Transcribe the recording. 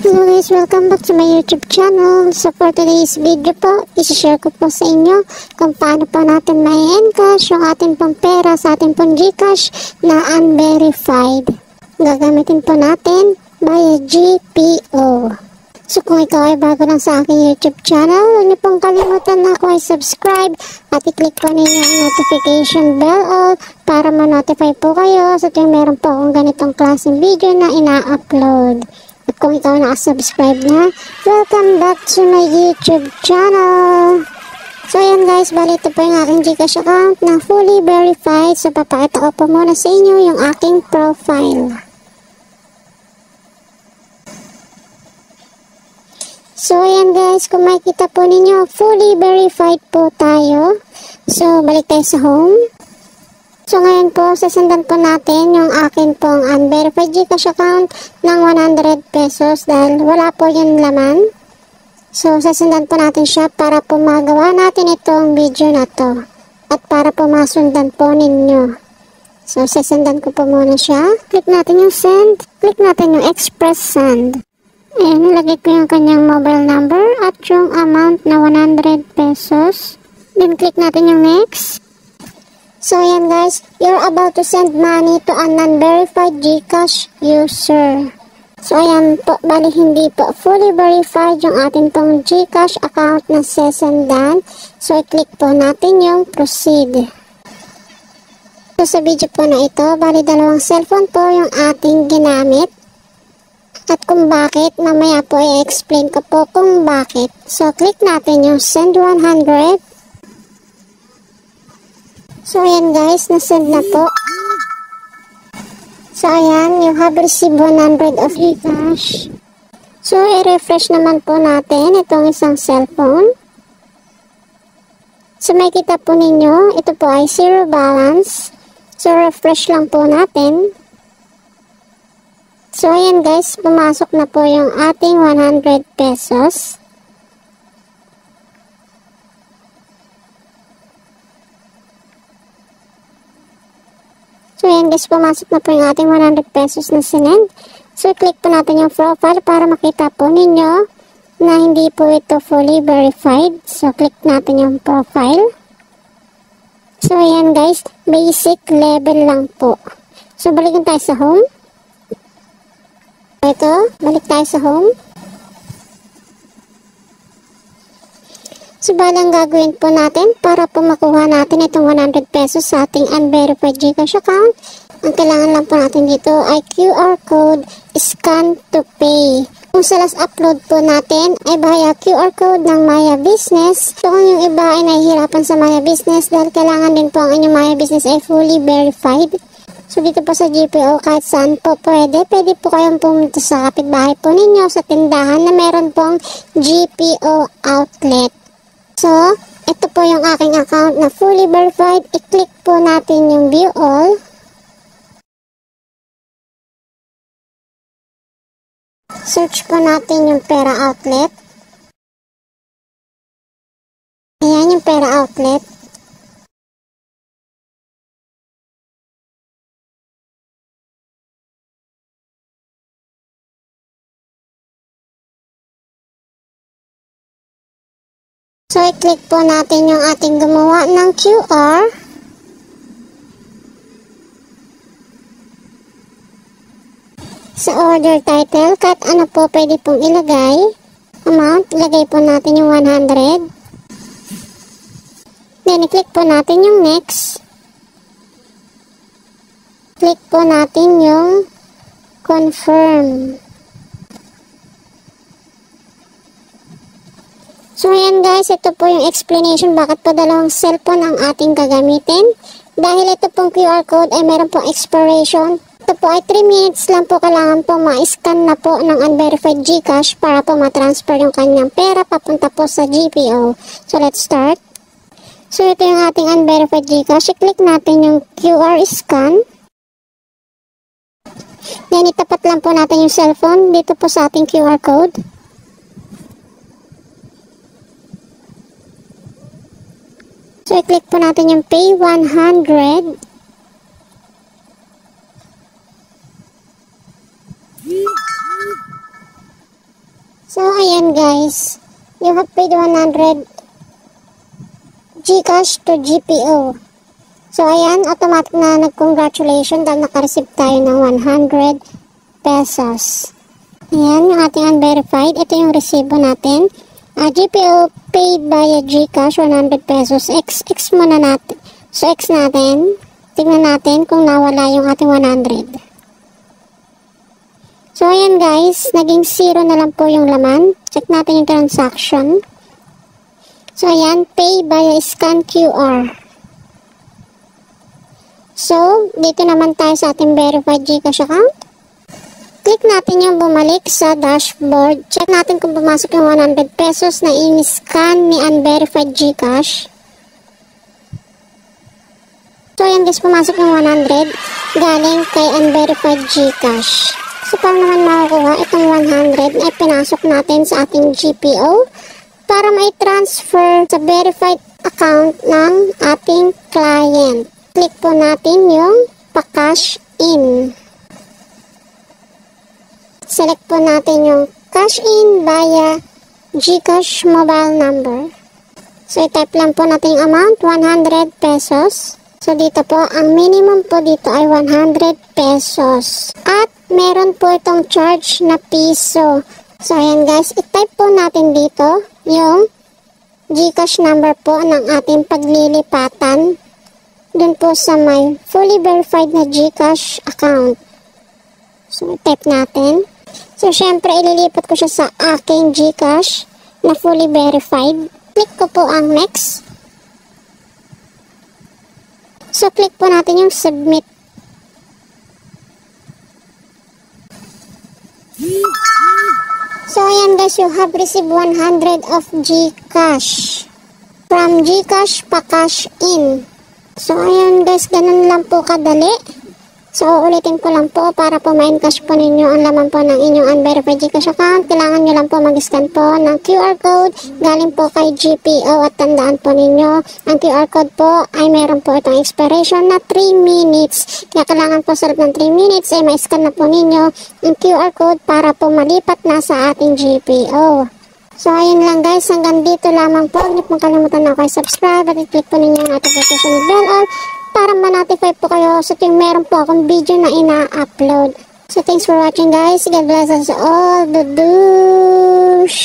Hello guys, welcome back to my YouTube channel. So for today's video po, isi-share ko po sa inyo kung paano po natin ma-encash yung ating pong pera sa ating pong GCash na unverified. Gagamitin po natin via GPO. So kung ikaw ay bago lang sa aking YouTube channel, huwag niyo pong kalimutan na ako ay subscribe at i-click po ninyo ang notification bell all para ma-notify po kayo sa tuwing meron po akong ganitong klaseng video na ina-upload. At kung ikaw naka-subscribe na, welcome back to my YouTube channel. So ayan guys, bali ito po yung aking GCash account na fully verified. So papakita ko po muna sa inyo yung aking profile. So ayan guys, kung makikita po ninyo, fully verified po tayo. So balik tayo sa home. So ngayon po, sasendan po natin yung akin pong unverified GCash account ng 100 pesos dahil wala po yung laman. So sasendan po natin siya para po magawa natin itong video na to. At para po masundan po ninyo. So sasendan ko po muna siya. Click natin yung send. Click natin yung express send. Ayan, nilagay ko yung kanyang mobile number at yung amount na 100 pesos. Then click natin yung next. So ayan guys, you're about to send money to an unverified GCash user. So ayan po, bali hindi po fully verified yung ating pong GCash account na sesendan. So i-click po natin yung proceed. So sa video po na ito, bali dalawang cellphone po yung ating ginamit. At kung bakit, mamaya po i-explain ko po kung bakit. So click natin yung send 100. So ayan guys, na-send na po. So ayan, you have received 100 of GCash. So i-refresh naman po natin itong isang cellphone. So makikita po ninyo, ito po ay zero balance. So refresh lang po natin. So ayan guys, pumasok na po yung ating 100 pesos. So ayan guys, pumasok na po yung ating 100 pesos na sinend. So click po natin yung profile para makita po ninyo na hindi po ito fully verified. So click natin yung profile. So ayan guys, basic level lang po. So balikan tayo sa home. Ito, balik tayo sa home. So balang gagawin po natin para po makuha natin itong 100 pesos sa ating unverified GCash account. Ang kailangan lang po natin dito ay QR code, scan to pay. Kung sa last upload po natin ay via QR code ng Maya Business. So kung yung iba ay nahihirapan sa Maya Business dahil kailangan din po ang inyong Maya Business ay fully verified. So dito po sa GPO kahit saan po pwede po kayong pumunta sa kapitbahay po ninyo sa tindahan na meron pong GPO outlet. So ito po yung aking account na fully verified. I-click po natin yung view all. Search po natin yung pera outlet. Ayan yung pera outlet. So, i-click po natin yung ating gumawa ng QR. Sa order title, kahit ano po pwede pong ilagay. Amount, ilagay po natin yung 100. Then, i-click po natin yung next. Click po natin yung confirm. So ayan guys, ito po yung explanation bakit po dalawang cellphone ang ating gagamitin. Dahil ito pong QR code ay meron pong expiration. Ito po ay 3 minutes lang po kailangan po ma-scan na po ng unverified GCash para po ma-transfer yung kanyang pera papunta po sa GPO. So let's start. So ito yung ating unverified GCash. I-click natin yung QR scan. Then itapat lang po natin yung cellphone dito po sa ating QR code. So, i-click po natin yung pay 100. guys, you have paid 100 GCash to GPO. So, ayan, automatic na nag-congratulations dahil nakareceive tayo ng 100 pesos. Ayan, yung ating unverified. Ito yung resibo natin. GPO paid via GCash, 100 pesos. X muna natin. So, X natin. Tignan natin kung nawala yung ating 100. So, ayan guys, naging 0 na lang po yung laman. Check natin yung transaction. So, ayan, pay via scan QR. So, dito naman tayo sa ating verified GCash account. Click natin yung bumalik sa dashboard. Check natin kung pumasok yung 100 pesos na in-scan ni unverified GCash. So, ayan guys, pumasok yung 100 galing kay unverified GCash. So, paano naman makukuha itong 100 ay pinasok natin sa ating GPO para mai-transfer sa verified account ng ating client. Click po natin yung pa-cash in. Select po natin yung cash in via GCash mobile number. So, i-type lang po natin yung amount, 100 pesos. So, dito po, ang minimum po dito ay 100 pesos. At, meron po itong charge na piso. So, ayan guys, i-type po natin dito yung GCash number po ng ating paglilipatan. Dun po sa may fully verified na GCash account. So, i-type natin. So, syempre, ililipat ko siya sa aking GCash na fully verified. Click ko po ang next. So, click po natin yung submit. So, ayan guys, you have received 100 of GCash. From GCash pa-cash in. So, ayan guys, ganun lang po kadali. So, ulitin ko lang po para po ma-encash po ninyo ang laman po ng inyong unverified GCash account. Kailangan nyo lang po mag-scan po ng QR code galing po kay GPO at tandaan po ninyo, ang QR code po ay meron po itong expiration na 3 minutes. Kaya kailangan po sa loob ng 3 minutes ay ma-scan na po ninyo ang QR code para po malipat na sa ating GPO. So, ayun lang guys. Hanggang dito lamang po. Huwag niyo pong kalimutan na subscribe at i-click po ninyo ang notification bell all para ma-notify po kayo sa tuwing meron po akong video na ina-upload. So, thanks for watching guys. God bless us all. Dudush!